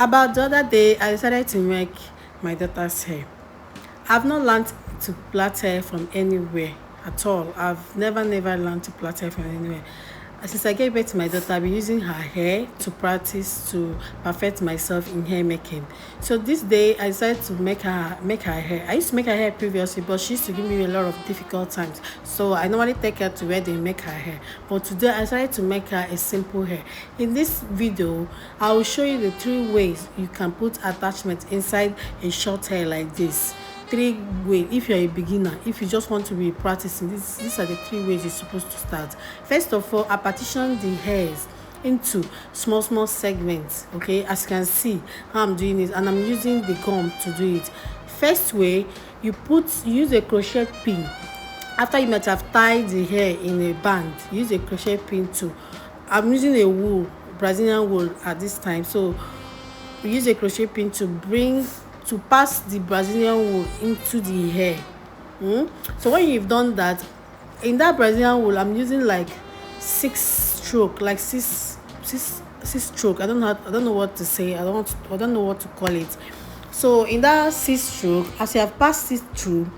About the other day, I decided to make my daughter's hair. I've not learned to plait hair from anywhere at all. I've never learned to plait hair from anywhere. Since I gave birth to my daughter, I've been using her hair to practice, to perfect myself in hair making. So this day I decided to make her hair. I used to make her hair previously, but she used to give me a lot of difficult times. So I normally take her to where they make her hair. But today I decided to make her a simple hair. In this video, I will show you the 3 ways you can put attachment inside a short hair like this. 3 ways. If you're a beginner, if you just want to be practicing, these are the 3 ways you're supposed to start. First of all, I partition the hairs into small segments. Okay, as you can see how I'm doing it, and I'm using the gum to do it. First way, you use a crochet pin. After you might have tied the hair in a band, use a crochet pin too. I'm using a wool, Brazilian wool at this time, so we use a crochet pin to pass the Brazilian wool into the hair. So when you've done that, in that Brazilian wool, I'm using like 6 stroke, like six stroke. I don't know what to say. I don't know what to call it. So in that 6 stroke, as you have passed it through,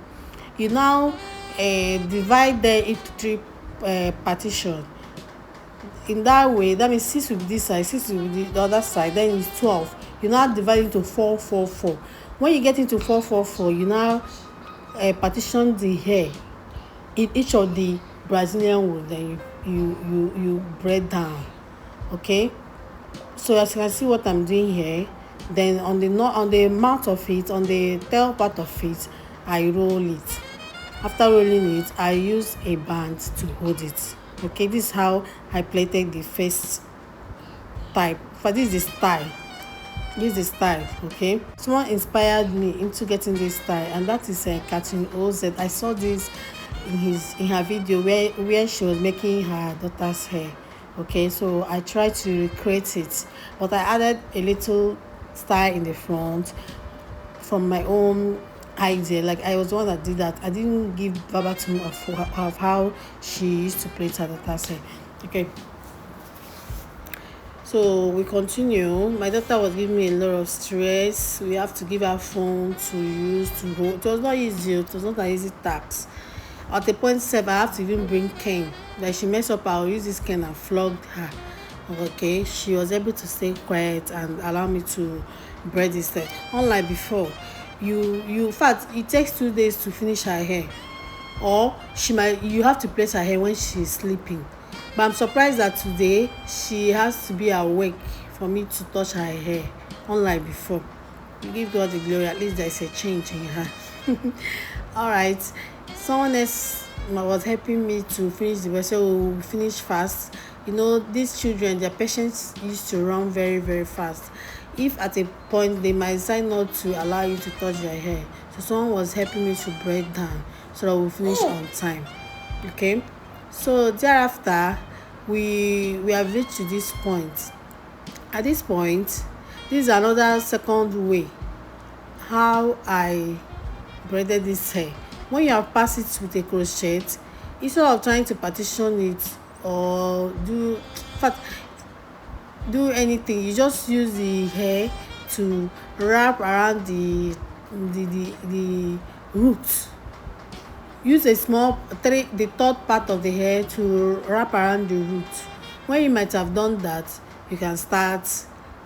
you now divide them into 3 partition. In that way, that means 6 will be this side, 6 will be the other side, then it's 12. You now divide into 4. When you get into 4, you now partition the hair in each of the Brazilian wool. Then you braid down. Okay, so as you can see what I'm doing here, then on the mouth of it, on the tail part of it, I roll it. After rolling it, I use a band to hold it. Okay, this is how I plaited the first type. For this is the style. This is the style. Okay, someone inspired me into getting this style, and that is Catherine Oz. I saw this in her video where she was making her daughter's hair. Okay, so I tried to recreate it, but I added a little style in the front from my own idea. Like, I was the one that did that. I didn't give verbatim of how she used to plait her daughter's hair. Okay, so we continue. My daughter was giving me a lot of stress. We have to give her phone to use to hold. It was not easy. It was not an easy task. At the point 7, I have to even bring cane. Like, she messed up, I'll use this cane and flogged her. Okay, she was able to stay quiet and allow me to braid this hair. Unlike before, you in fact, it takes 2 days to finish her hair, or you have to place her hair when she's sleeping. But I'm surprised that today she has to be awake for me to touch her hair. Unlike before, we give God the glory. At least there's a change in her. All right, someone else was helping me to finish the work, so we'll finish fast. You know, these children, their patience used to run very fast. If at a point they might decide not to allow you to touch their hair, so someone was helping me to braid down so that we'll finish on time. Okay, so thereafter we have reached to this point. At this point, this is another second way how I braided this hair. When you have passed it with a crochet, instead of trying to partition it or do anything, you just use the hair to wrap around the roots. Use the third part of the hair to wrap around the roots. When you might have done that, you can start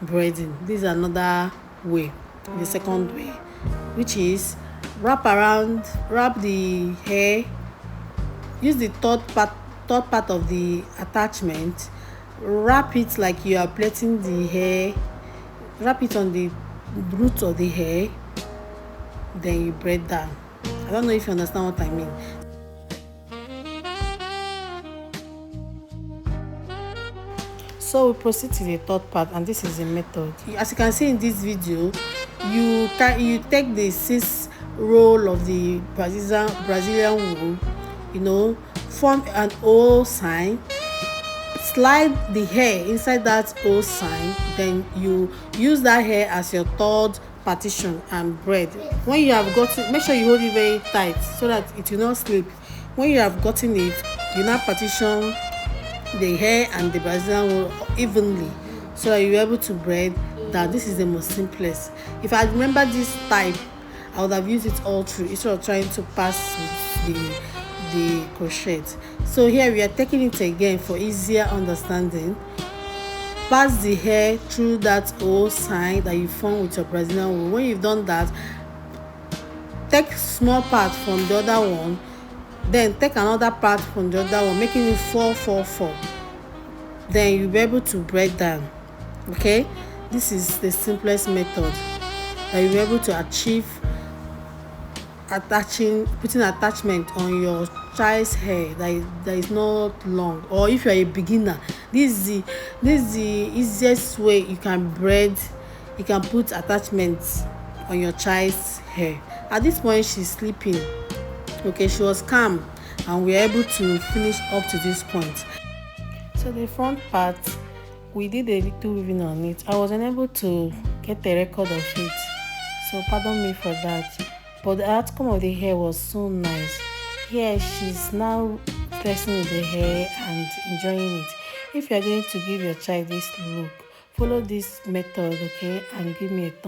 braiding. This is another way, the second way, which is wrap the hair. Use the third part of the attachment, wrap it like you are plaiting the hair, wrap it on the root of the hair, then you braid down. I don't know if you understand what I mean. So we proceed to the third part, and this is the method. As you can see in this video, you take the 6 roll of the Brazilian wool, form an O sign, slide the hair inside that O sign, then you use that hair as your third partition and braid. When you have gotten, make sure you hold it very tight so that it will not slip. When you have gotten it, you now partition the hair and the Brazilian wool evenly so that you're able to braid that this is the most simplest. If I remember this type, I would have used it all through instead of trying to pass with the crochet. So here we are taking it again for easier understanding. Pass the hair through that whole side that you form with your Brazilian wool. When you've done that, take small part from the other one, then take another part from the other one, making it 4 4 4. Then you'll be able to braid down. Okay, this is the simplest method that you'll be able to achieve putting attachment on your child's hair that is not long. Or if you're a beginner, this is the easiest way you can put attachments on your child's hair. At this point, she's sleeping. Okay, she was calm and we were able to finish up to this point. So the front part, we did a little weaving on it. I was unable to get a record of it, so pardon me for that. But the outcome of the hair was so nice. Here she's now dressing with the hair and enjoying it. If you are going to give your child this look, follow this method, okay, and give me a thumb